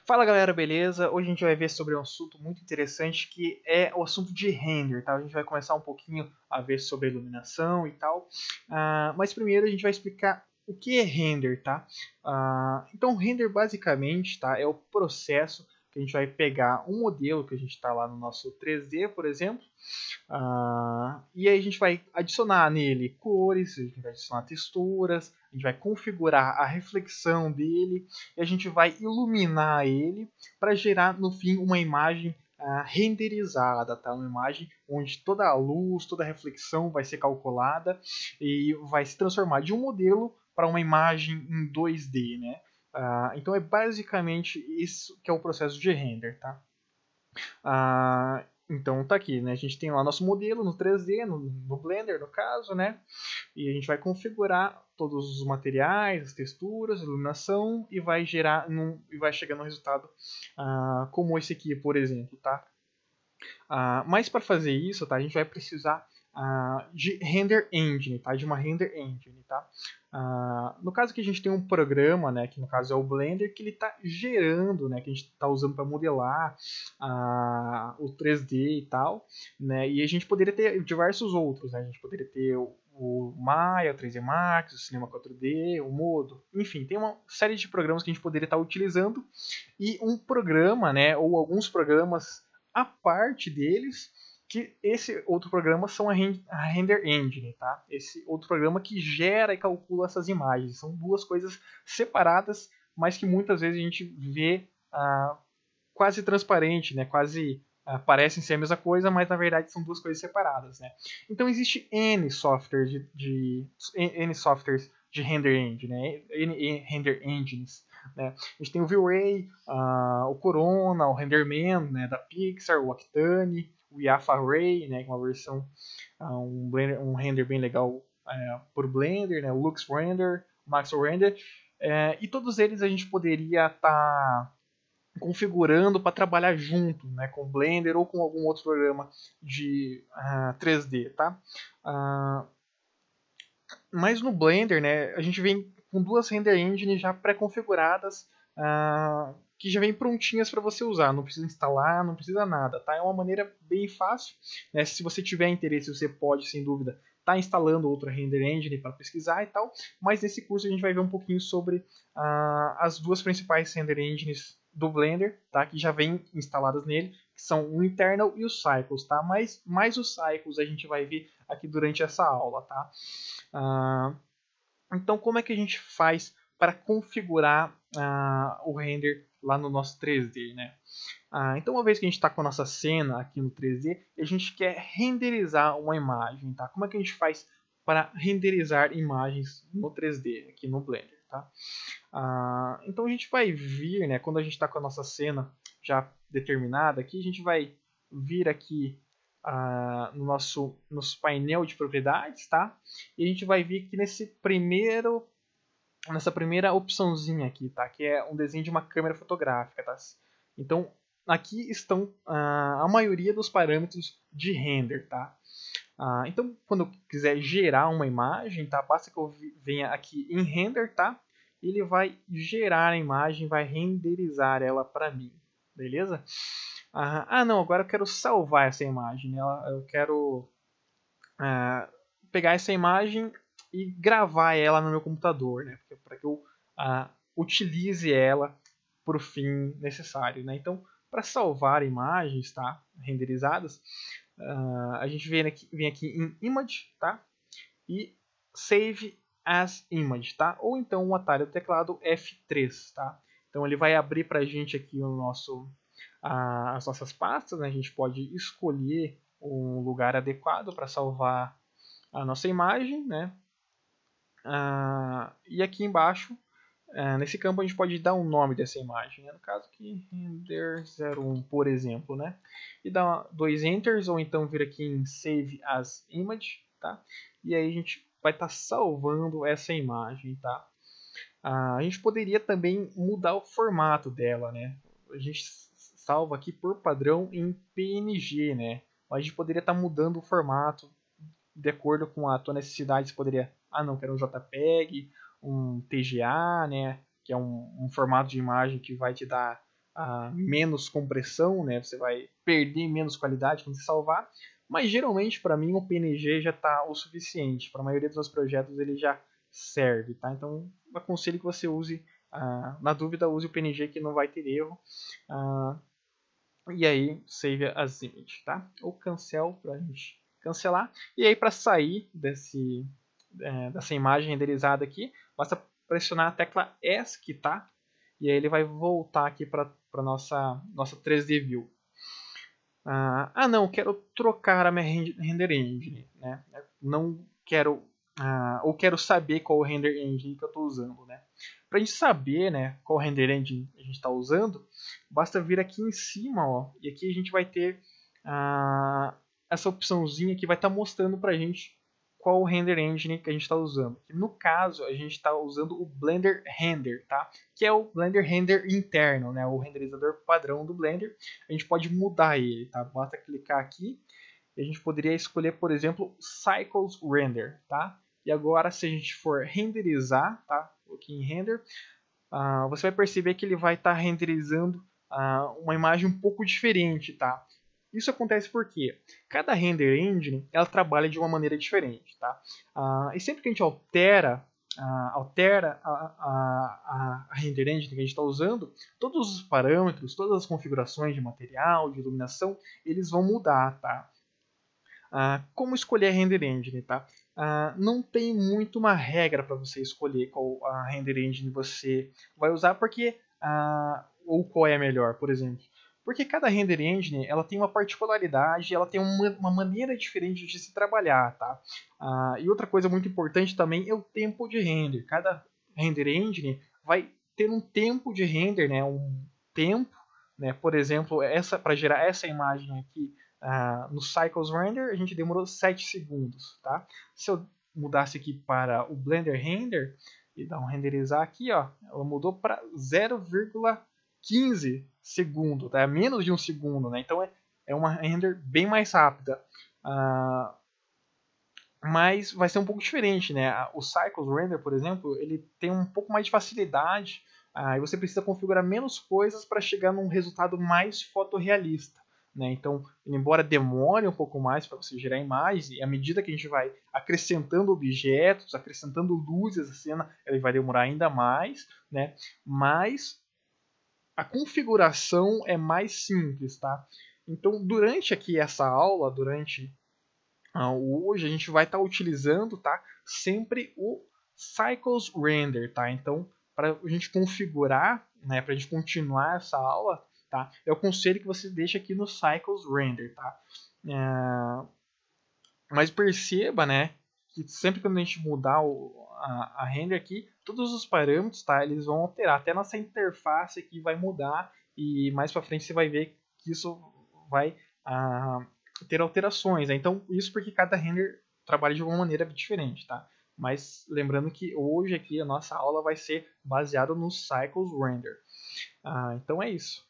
Fala galera, beleza? Hoje a gente vai ver sobre um assunto muito interessante que é o assunto de render, tá? A gente vai começar um pouquinho a ver sobre iluminação e tal, mas primeiro a gente vai explicar o que é render, tá? Então render basicamente, tá, é o processo que a gente vai pegar um modelo que a gente está lá no nosso 3D, por exemplo, e aí a gente vai adicionar nele cores, a gente vai adicionar texturas, a gente vai configurar a reflexão dele e a gente vai iluminar ele para gerar no fim uma imagem renderizada, tá? Uma imagem onde toda a luz, toda a reflexão vai ser calculada e vai se transformar de um modelo para uma imagem em 2D, né? Então é basicamente isso que é o processo de render, tá? Então tá aqui, né? A gente tem lá nosso modelo no 3D, no Blender no caso, né? E a gente vai configurar todos os materiais, as texturas, a iluminação e vai chegar no resultado como esse aqui, por exemplo, tá? Mas para fazer isso, tá? A gente vai precisar de render engine, tá? De uma render engine, tá? No caso que a gente tem um programa, né? Que no caso é o Blender, que ele está gerando, né? Que a gente está usando para modelar o 3D e tal, né? E a gente poderia ter diversos outros, né? A gente poderia ter o Maya, o 3D Max, o Cinema 4D, o Modo, enfim, tem uma série de programas que a gente poderia estar utilizando e um programa, né? Ou alguns programas a parte deles, que esse outro programa são a Render Engine, tá? Esse outro programa que gera e calcula essas imagens. São duas coisas separadas, mas que muitas vezes a gente vê quase transparente, né? Quase parecem ser a mesma coisa, mas na verdade são duas coisas separadas, né? Então existe N softwares de Render Engine, né? N Render Engines. Né? A gente tem o V-Ray, o Corona, o RenderMan, né, da Pixar, o Octane, o Yafa Ray, né, uma versão, um render bem legal por Blender, né, o Lux Render, o Maxwell Render, e todos eles a gente poderia estar configurando para trabalhar junto, né, com o Blender ou com algum outro programa de 3D, tá? Mas no Blender, né, a gente vem com duas render engines já pré-configuradas, que já vem prontinhas para você usar. Não precisa instalar, não precisa nada, tá? É uma maneira bem fácil. Né? Se você tiver interesse, você pode, sem dúvida, estar instalando outra render engine para pesquisar e tal. Mas nesse curso a gente vai ver um pouquinho sobre as duas principais render engines do Blender, tá? Que já vem instaladas nele, que são o Internal e o Cycles, tá? Mas mais os Cycles a gente vai ver aqui durante essa aula, tá? Então, como é que a gente faz para configurar o render lá no nosso 3D, né? Então, uma vez que a gente está com a nossa cena aqui no 3D, a gente quer renderizar uma imagem, tá? Como é que a gente faz para renderizar imagens no 3D aqui no Blender, tá? Então, a gente vai vir, né? Quando a gente está com a nossa cena já determinada aqui, a gente vai vir aqui no nosso painel de propriedades, tá? E a gente vai vir aqui nessa primeira opçãozinha aqui, tá? Que é um desenho de uma câmera fotográfica, tá? Então, aqui estão a maioria dos parâmetros de render, tá? Então, quando eu quiser gerar uma imagem, tá? Basta que eu venha aqui em render, tá? Ele vai gerar a imagem, vai renderizar ela para mim, beleza? Não, agora eu quero salvar essa imagem. Né? Eu quero pegar essa imagem e gravar ela no meu computador, né? Para que eu utilize ela para o fim necessário. Né? Então, para salvar imagens, tá? Renderizadas, a gente vem aqui em Image, tá? E Save as Image, tá? Ou então o atalho do teclado F3, tá? Então ele vai abrir para a gente aqui as nossas pastas, né? A gente pode escolher um lugar adequado para salvar a nossa imagem, né? E aqui embaixo, nesse campo, a gente pode dar um nome dessa imagem. Né? No caso aqui, render01, por exemplo. Né? E dar 2 enters, ou então vir aqui em Save as Image. Tá? E aí a gente vai estar salvando essa imagem. Tá? A gente poderia também mudar o formato dela. Né? A gente salva aqui por padrão em PNG. Né? Mas a gente poderia estar mudando o formato de acordo com a tua necessidade. Você poderia, não, quero um JPEG, um TGA, né, que é um formato de imagem que vai te dar menos compressão, né? Você vai perder menos qualidade quando você salvar, mas geralmente para mim o PNG já está o suficiente. Para a maioria dos meus projetos ele já serve, tá? Então eu aconselho que você use, na dúvida, use o PNG que não vai ter erro. E aí save as images, tá? Ou cancel para a gente cancelar. E aí para sair dessa imagem renderizada aqui, basta pressionar a tecla ESC, tá? E aí ele vai voltar aqui para nossa 3D View. Não, quero trocar a minha render engine, né? Não quero, ou quero saber qual render engine que eu estou usando, né? Para a gente saber, né, qual render engine a gente está usando, basta vir aqui em cima, ó, e aqui a gente vai ter essa opçãozinha que vai estar mostrando para a gente qual render engine que a gente está usando. No caso, a gente está usando o Blender Render, tá? Que é o Blender Render interno, né? O renderizador padrão do Blender. A gente pode mudar ele, tá? Basta clicar aqui e a gente poderia escolher, por exemplo, Cycles Render, tá? E agora, se a gente for renderizar, tá? Aqui em Render, você vai perceber que ele vai estar renderizando uma imagem um pouco diferente, tá? Isso acontece porque cada render engine ela trabalha de uma maneira diferente, tá? E sempre que a gente altera a render engine que a gente está usando, todos os parâmetros, todas as configurações de material, de iluminação, eles vão mudar, tá? Como escolher a render engine, tá? Não tem muito uma regra para você escolher qual a render engine você vai usar, porque ou qual é a melhor, por exemplo. Porque cada render engine ela tem uma particularidade, ela tem uma maneira diferente de se trabalhar, tá? E outra coisa muito importante também é o tempo de render. Cada render engine vai ter um tempo de render, né? Um tempo, né? Por exemplo, para gerar essa imagem aqui no Cycles Render, a gente demorou 7 segundos, tá? Se eu mudasse aqui para o Blender Render e dar um renderizar aqui, ó, ela mudou para 0,15 segundo, tá? Menos de um segundo, né? Então é uma render bem mais rápida. Mas vai ser um pouco diferente, né? O Cycles Render, por exemplo, ele tem um pouco mais de facilidade e você precisa configurar menos coisas para chegar num resultado mais fotorrealista. Né? Então, embora demore um pouco mais para você gerar imagens, e à medida que a gente vai acrescentando objetos, acrescentando luzes à cena, ele vai demorar ainda mais, né? Mas a configuração é mais simples, tá? Então, durante aqui essa aula, hoje a gente vai estar utilizando, tá, sempre o Cycles Render, tá? Então, para a gente configurar, né, para a gente continuar essa aula, tá, eu aconselho que você deixe aqui no Cycles Render, tá? Mas perceba, né, que sempre que a gente mudar a render aqui, todos os parâmetros, tá, eles vão alterar, até nossa interface aqui vai mudar e mais para frente você vai ver que isso vai ter alterações, né? Então isso porque cada render trabalha de uma maneira diferente, tá? Mas lembrando que hoje aqui a nossa aula vai ser baseada no Cycles Render. Então é isso.